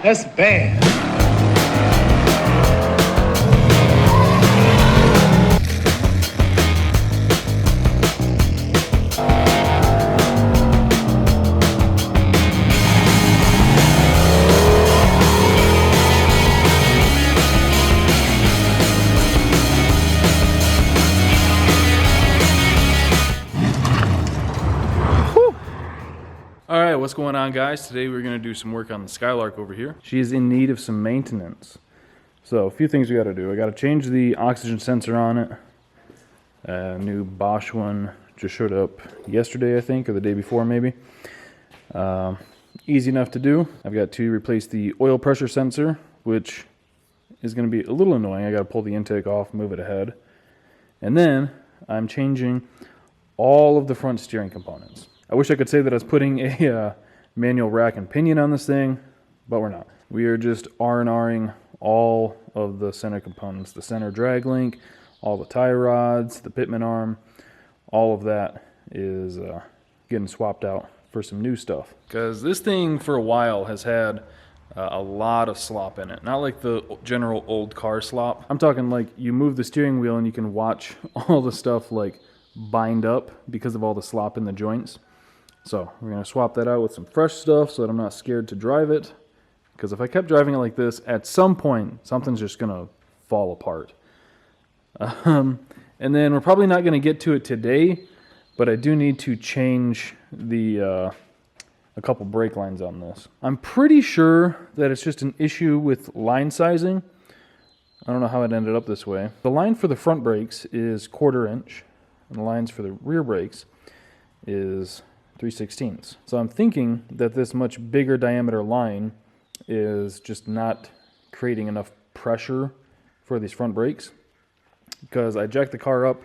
That's bad. Alright, what's going on, guys? Today we're going to do some work on the Skylark over here. She is in need of some maintenance. So, a few things we got to do. I got to change the oxygen sensor on it. New Bosch one just showed up yesterday, I think, or the day before maybe. Easy enough to do. I've got to replace the oil pressure sensor, which is going to be a little annoying. I got to pull the intake off, move it ahead. And then I'm changing all of the front steering components. I wish I could say that I was putting a manual rack and pinion on this thing, but we're not. We are just R&Ring all of the center components, the center drag link, all the tie rods, the pitman arm, all of that is getting swapped out for some new stuff. Because this thing for a while has had a lot of slop in it. Not like the general old car slop. I'm talking like you move the steering wheel and you can watch all the stuff like bind up because of all the slop in the joints. So we're going to swap that out with some fresh stuff so that I'm not scared to drive it. Because if I kept driving it like this, at some point, something's just going to fall apart. And then we're probably not going to get to it today, but I do need to change the a couple brake lines on this. I'm pretty sure that it's just an issue with line sizing. I don't know how it ended up this way. The line for the front brakes is 1/4 inch, and the lines for the rear brakes is 3/16. So I'm thinking that this much bigger diameter line is just not creating enough pressure for these front brakes. Because I jacked the car up,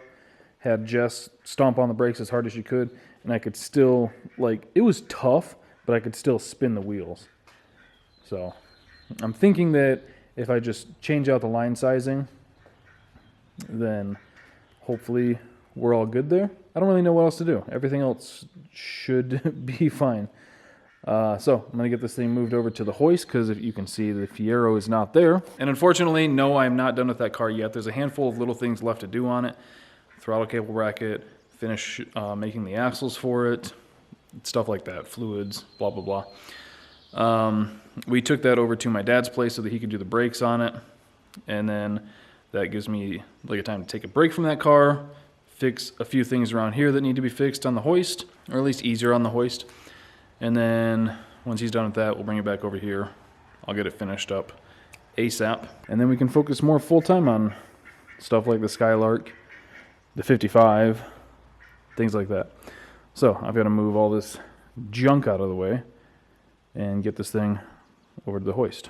had Jess stomp on the brakes as hard as she could, and I could still, like, it was tough, but I could still spin the wheels. So I'm thinking that if I just change out the line sizing, then hopefully we're all good there. I don't really know what else to do. Everything else should be fine. So I'm going to get this thing moved over to the hoist because if you can see the Fiero is not there. And unfortunately, no, I'm not done with that car yet. There's a handful of little things left to do on it. Throttle cable bracket, finish making the axles for it, stuff like that, fluids, blah, blah, blah. We took that over to my dad's place so that he could do the brakes on it. And then that gives me like a time to take a break from that car, fix a few things around here that need to be fixed on the hoist, or at least easier on the hoist. And then once he's done with that, we'll bring it back over here. I'll get it finished up ASAP. And then we can focus more full-time on stuff like the Skylark, the 55, things like that. So I've got to move all this junk out of the way and get this thing over to the hoist.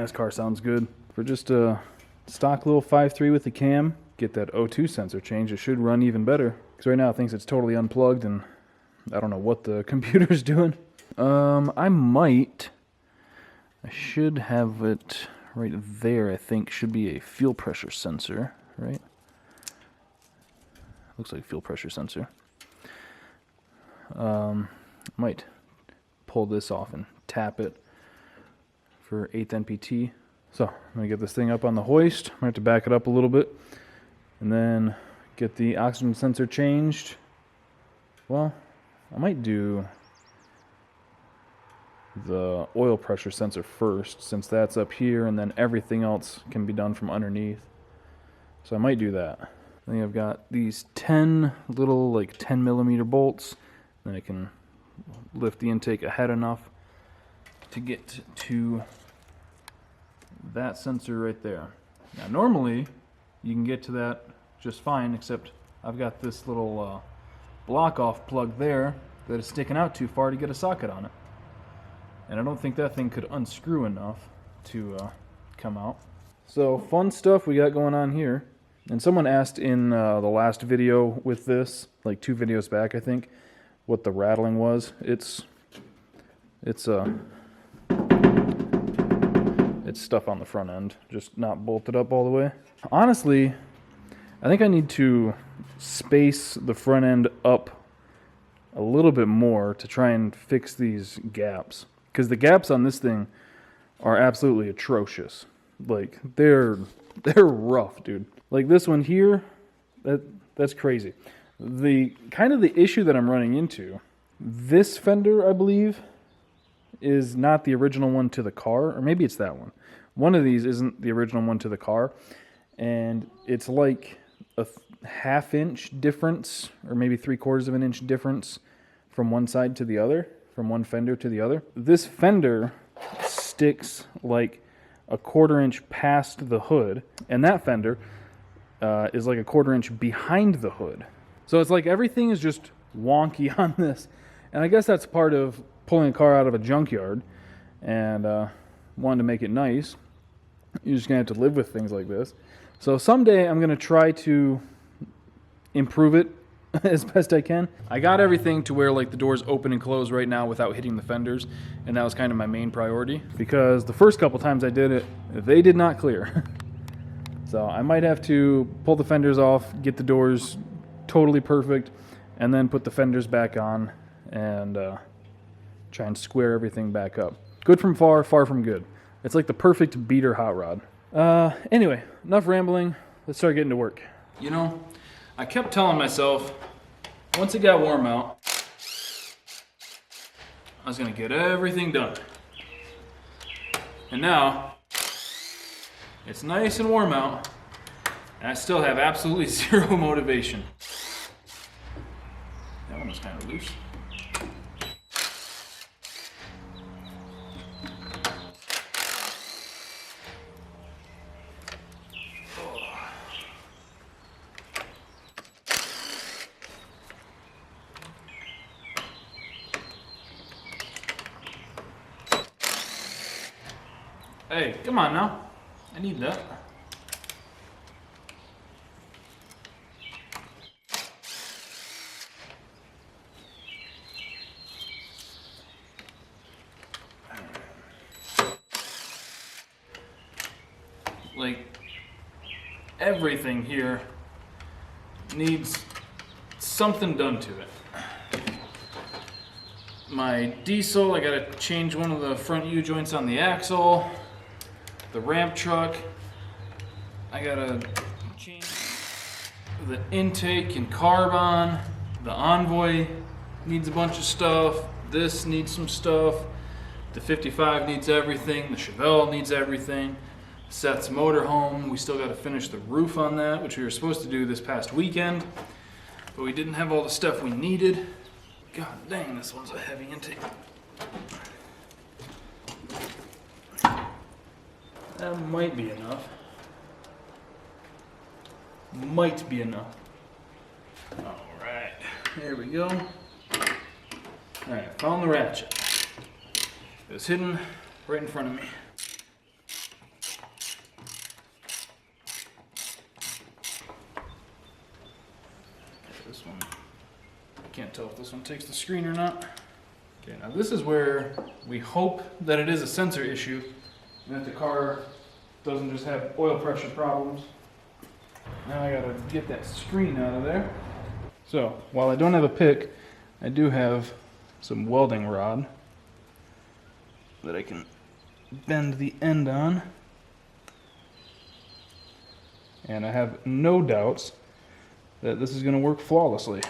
Man, this car sounds good. For just a stock little 5.3 with the cam, get that O2 sensor changed, it should run even better. Because right now it thinks it's totally unplugged and I don't know what the computer's doing. I should have it right there, I think, should be a fuel pressure sensor, right? Looks like fuel pressure sensor. Might pull this off and tap it for 8th NPT. So, I'm going to get this thing up on the hoist. I'm going to have to back it up a little bit. And then get the oxygen sensor changed. Well, I might do the oil pressure sensor first, since that's up here, and then everything else can be done from underneath. So I might do that. I think I've got these 10 little, like 10 millimeter bolts. Then I can lift the intake ahead enough to get to that sensor right there. Now normally you can get to that just fine, except I've got this little block off plug there that is sticking out too far to get a socket on it. And I don't think that thing could unscrew enough to come out. So fun stuff we got going on here. And someone asked in the last video with this, like 2 videos back I think, what the rattling was. It's stuff on the front end, just not bolted up all the way. Honestly, I think I need to space the front end up a little bit more to try and fix these gaps. Because the gaps on this thing are absolutely atrocious. Like, they're rough, dude. Like this one here, that's crazy. The kind of the issue that I'm running into, this fender, I believe, is not the original one to the car, or maybe it's that one. One of these isn't the original one to the car, and it's like a half-inch difference, or maybe 3/4 of an inch difference from one side to the other, from one fender to the other. This fender sticks like a 1/4 inch past the hood, and that fender is like a 1/4 inch behind the hood. So it's like everything is just wonky on this. And I guess that's part of pulling a car out of a junkyard and wanting to make it nice. You're just going to have to live with things like this. So someday I'm going to try to improve it as best I can. I got everything to where like the doors open and close right now without hitting the fenders, and that was kind of my main priority because the first couple times I did it, they did not clear. So I might have to pull the fenders off, get the doors totally perfect, and then put the fenders back on and try and square everything back up. Good from far, far from good. It's like the perfect beater hot rod. Anyway, enough rambling. Let's start getting to work. You know, I kept telling myself, once it got warm out, I was gonna get everything done. And now, it's nice and warm out, and I still have absolutely zero motivation. That one was kind of loose. Hey, come on now. I need that. Like, everything here needs something done to it. My diesel, I gotta change one of the front U-joints on the axle. The ramp truck, I gotta change the intake and carb on. The Envoy needs a bunch of stuff. This needs some stuff. The 55 needs everything. The Chevelle needs everything. Seth's motorhome, we still gotta finish the roof on that, which we were supposed to do this past weekend, but we didn't have all the stuff we needed. God dang, this one's a heavy intake. That might be enough. Might be enough. Alright, there we go. Alright, found the ratchet. It was hidden right in front of me. Can't tell if this one takes the screen or not. Okay, now this is where we hope that it is a sensor issue and that the car doesn't just have oil pressure problems. Now I gotta get that screen out of there. So, while I don't have a pick, I do have some welding rod that I can bend the end on. And I have no doubts that this is gonna work flawlessly.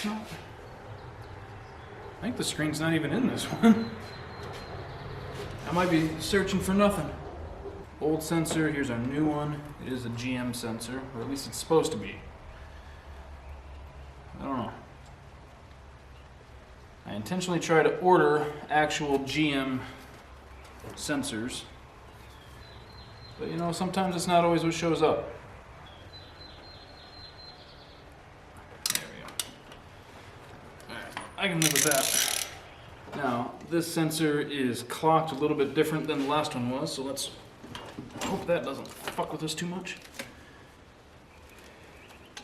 I think the screen's not even in this one. I might be searching for nothing. Old sensor, here's our new one. It is a GM sensor, or at least it's supposed to be. I don't know. I intentionally try to order actual GM sensors. But you know, sometimes it's not always what shows up. I can live with that. Now, this sensor is clocked a little bit different than the last one was, so let's hope that doesn't fuck with us too much. I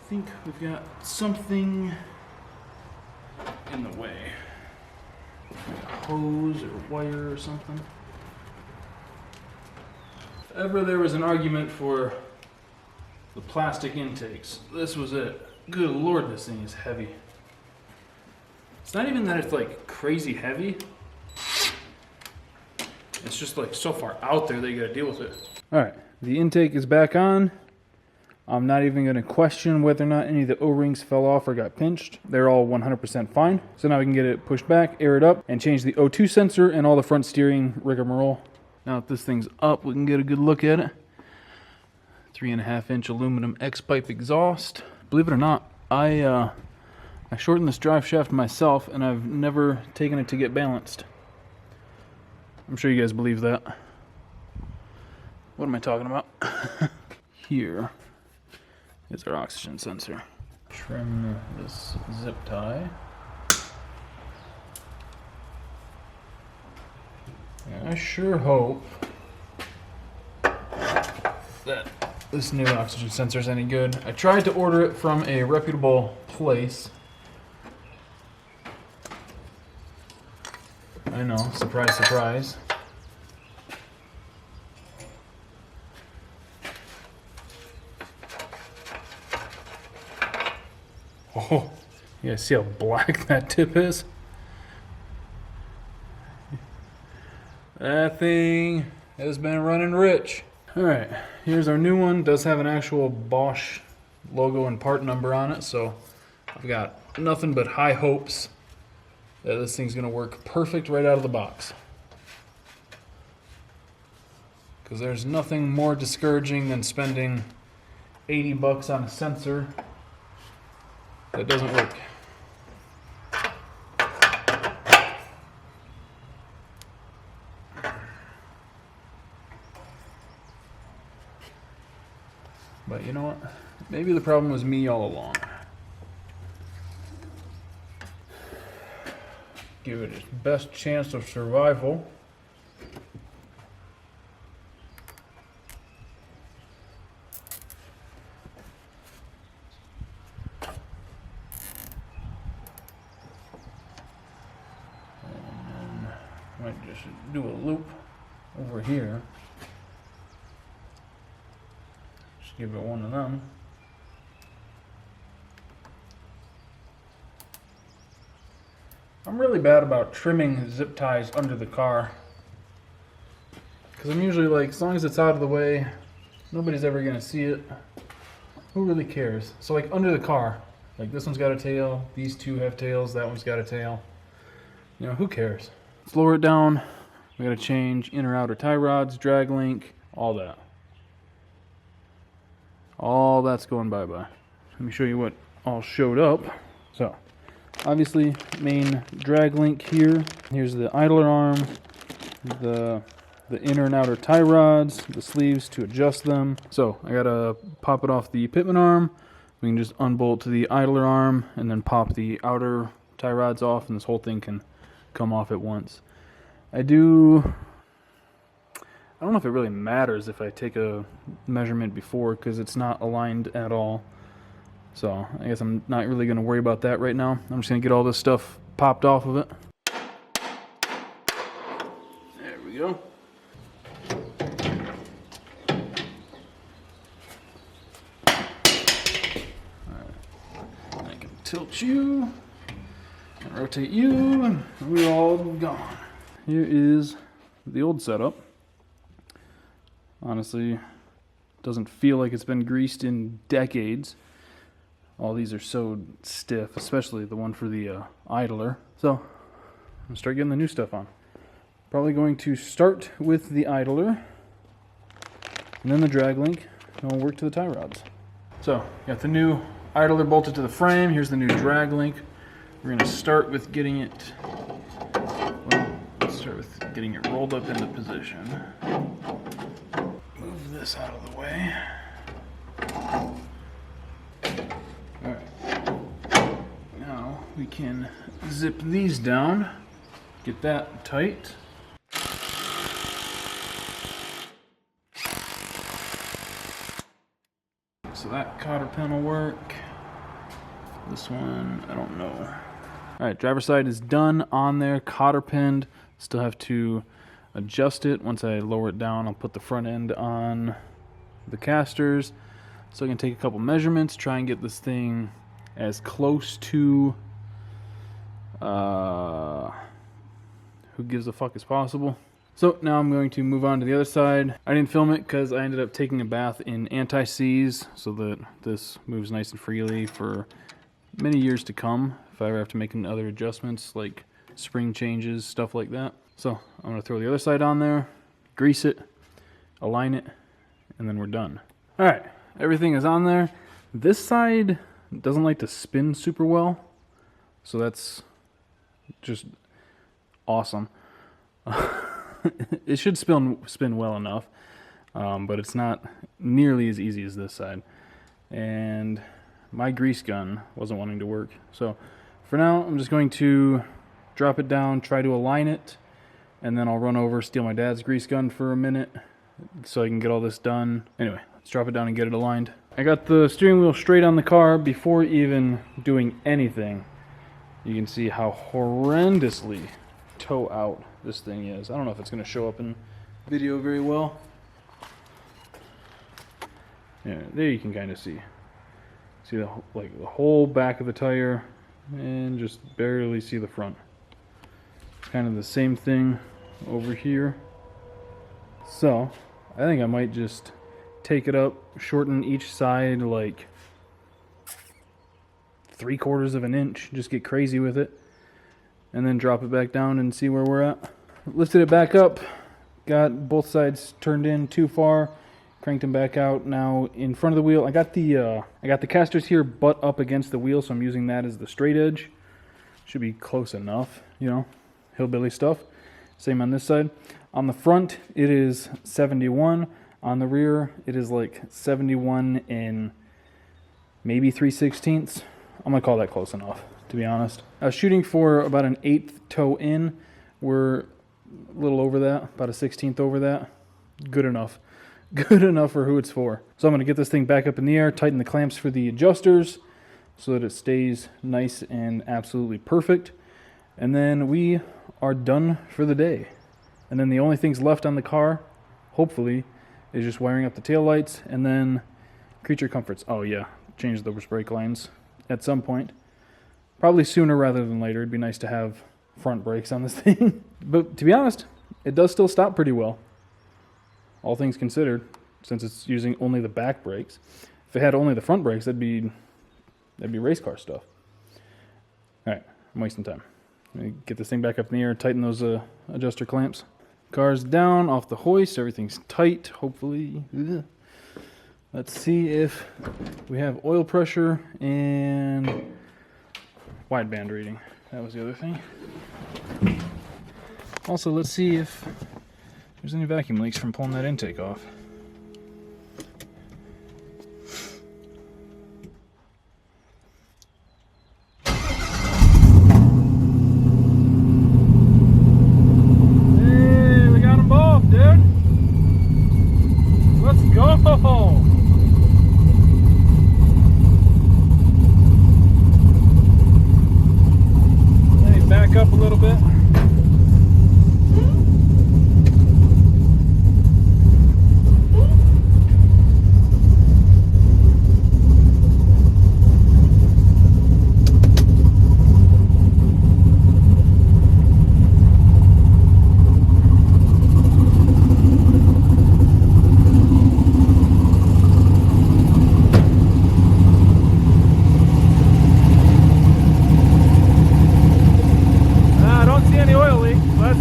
think we've got something in the way. Like a hose or wire or something. If ever there was an argument for the plastic intakes, this was it. Good Lord, this thing is heavy. It's not even that it's like crazy heavy. It's just like so far out there that you gotta deal with it. Alright, the intake is back on. I'm not even gonna question whether or not any of the O-rings fell off or got pinched. They're all 100% fine. So now we can get it pushed back, air it up, and change the O2 sensor and all the front steering rigmarole. Now that this thing's up, we can get a good look at it. 3.5-inch aluminum X-pipe exhaust. Believe it or not, I shortened this drive shaft myself, and I've never taken it to get balanced. I'm sure you guys believe that. What am I talking about? Here is our oxygen sensor. Trim this zip tie. And I sure hope that this new oxygen sensor is any good. I tried to order it from a reputable place. I know, surprise, surprise. Oh, you guys see how black that tip is? That thing has been running rich. Alright, here's our new one. Does have an actual Bosch logo and part number on it, so I've got nothing but high hopes that this thing's going to work perfect right out of the box. Because there's nothing more discouraging than spending 80 bucks on a sensor that doesn't work. But you know what? Maybe the problem was me all along. Give it its best chance of survival. And then might just do a loop over here. Just give it one of them. I'm really bad about trimming zip ties under the car. Because I'm usually like, as long as it's out of the way, nobody's ever going to see it. Who really cares? So like under the car, like this one's got a tail, these two have tails, that one's got a tail. You know, who cares? Lower it down. We got to change inner outer tie rods, drag link, all that. All that's going bye-bye. Let me show you what all showed up. So, obviously, main drag link here. Here's the idler arm, the inner and outer tie rods, the sleeves to adjust them. So, I gotta pop it off the pitman arm. We can just unbolt to the idler arm and then pop the outer tie rods off, and this whole thing can come off at once. I don't know if it really matters if I take a measurement before, because it's not aligned at all. So I guess I'm not really going to worry about that right now. I'm just going to get all this stuff popped off of it. There we go. Alright. I can tilt you and rotate you, and we're all gone. Here is the old setup. Honestly, doesn't feel like it's been greased in decades. All these are so stiff, especially the one for the idler. So, I'm going to start getting the new stuff on. Probably going to start with the idler, and then the drag link, and we'll work to the tie rods. So, got the new idler bolted to the frame. Here's the new drag link. We're going to start with getting it, rolled up into position. Move this out of the way. Alright. Now we can zip these down, get that tight. So that cotter pin will work. This one, I don't know. Alright, driver's side is done on there, cotter pinned. Still have to adjust it. Once I lower it down, I'll put the front end on the casters. So I can take a couple measurements, try and get this thing as close to who gives a fuck as possible. So now I'm going to move on to the other side. I didn't film it because I ended up taking a bath in anti-seize so that this moves nice and freely for many years to come if I ever have to make any other adjustments like spring changes, stuff like that. So I'm going to throw the other side on there, grease it, align it, and then we're done. Alright, everything is on there. This side doesn't like to spin super well, so that's just awesome. It should spin well enough, but it's not nearly as easy as this side. And my grease gun wasn't wanting to work. So for now, I'm just going to drop it down, try to align it, and then I'll run over, steal my dad's grease gun for a minute so I can get all this done. Anyway, let's drop it down and get it aligned. I got the steering wheel straight on the car before even doing anything. You can see how horrendously toe out this thing is. I don't know if it's going to show up in video very well. Yeah, there you can kind of see the whole back of the tire, and just barely see the front. It's kind of the same thing over here. So I think I might just take it up, shorten each side like 3/4 of an inch, just get crazy with it, and then drop it back down and see where we're at. Lifted it back up, got both sides turned in too far, cranked them back out. Now in front of the wheel, I got the casters here butt up against the wheel, so I'm using that as the straight edge. Should be close enough, you know, hillbilly stuff. Same on this side. On the front, it is 71. On the rear, it is like 71 and maybe 3/16. I'm gonna call that close enough, to be honest. I was shooting for about an 1/8 toe in. We're a little over that, about a 1/16 over that. Good enough. Good enough for who it's for. So I'm gonna get this thing back up in the air, tighten the clamps for the adjusters so that it stays nice and absolutely perfect. And then we are done for the day. And then the only things left on the car, hopefully, is just wiring up the taillights and then creature comforts. Oh yeah, change those brake lines at some point. Probably sooner rather than later. It'd be nice to have front brakes on this thing. But to be honest, it does still stop pretty well, all things considered, since it's using only the back brakes. If it had only the front brakes, that'd be race car stuff. All right, I'm wasting time. Let me get this thing back up in the air, tighten those adjuster clamps. Car's down off the hoist, everything's tight, hopefully. Ugh. Let's see if we have oil pressure and wideband reading. That was the other thing. Also, let's see if there's any vacuum leaks from pulling that intake off.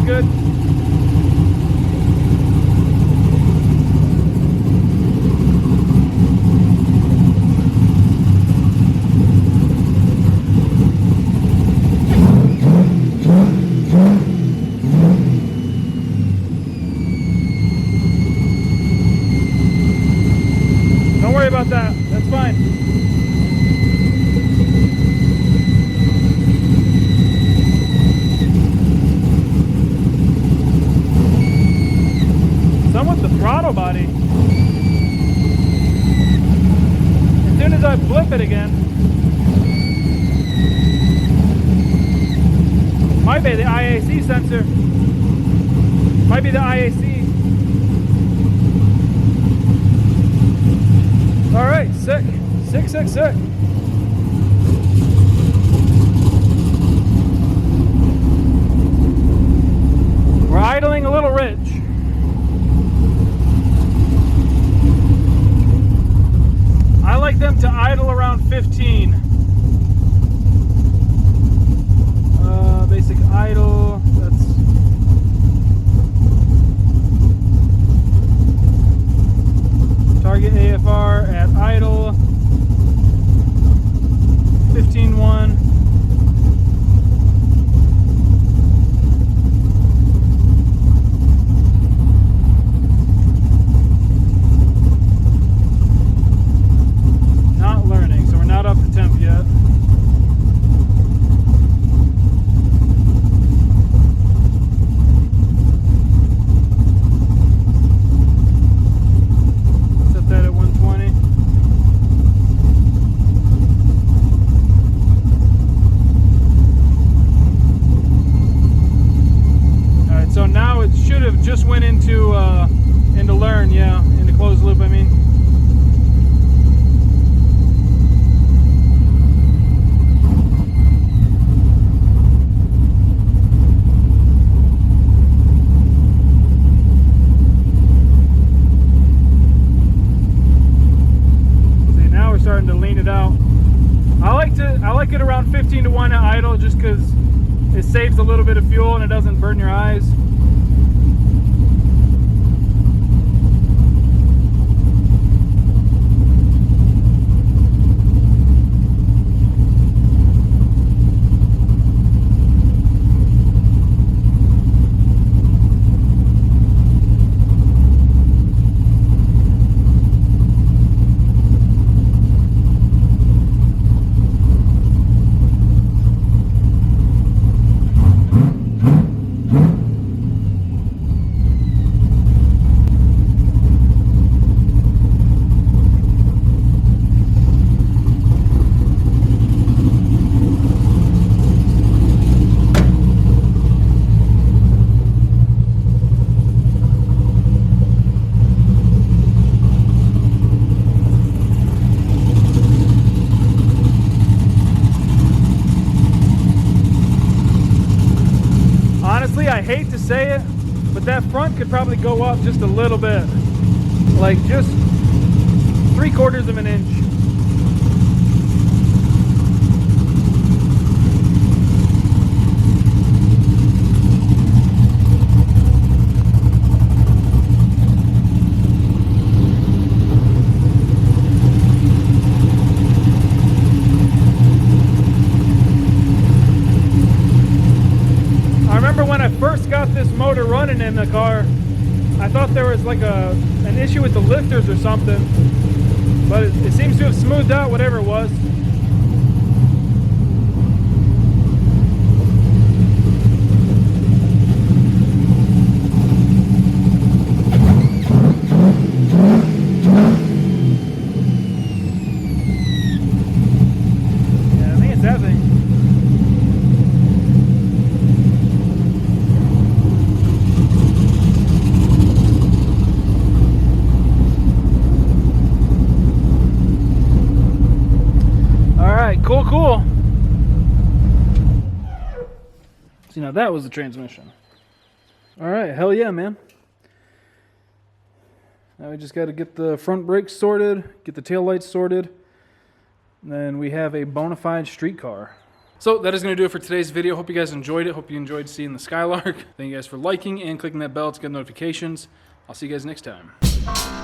good. Don't worry about that. That's fine. With the throttle body. As soon as I flip it again, might be the IAC sensor. Might be the IAC. All right, sick. Sick. We're idling a little rich. I like them to idle around 15. Basic idle, that's target AFR at idle 15.1. Just went into learn, yeah, into closed loop, I mean. See, now we're starting to lean it out. I like it around 15:1 at idle, just because it saves a little bit of fuel and it doesn't burn your eyes. I hate to say it, but that front could probably go up just a little bit, like just 3/4 of an inch. When I first got this motor running in the car, I thought there was like an issue with the lifters or something, but it seems to have smoothed out whatever it was. Yeah, I think it's that thing. Cool. See, now that was the transmission. All right, hell yeah, man. Now we just got to get the front brakes sorted, get the tail lights sorted, and then we have a bona fide street car. So that is going to do it for today's video. Hope you guys enjoyed it. Hope you enjoyed seeing the Skylark. Thank you guys for liking and clicking that bell to get notifications. I'll see you guys next time.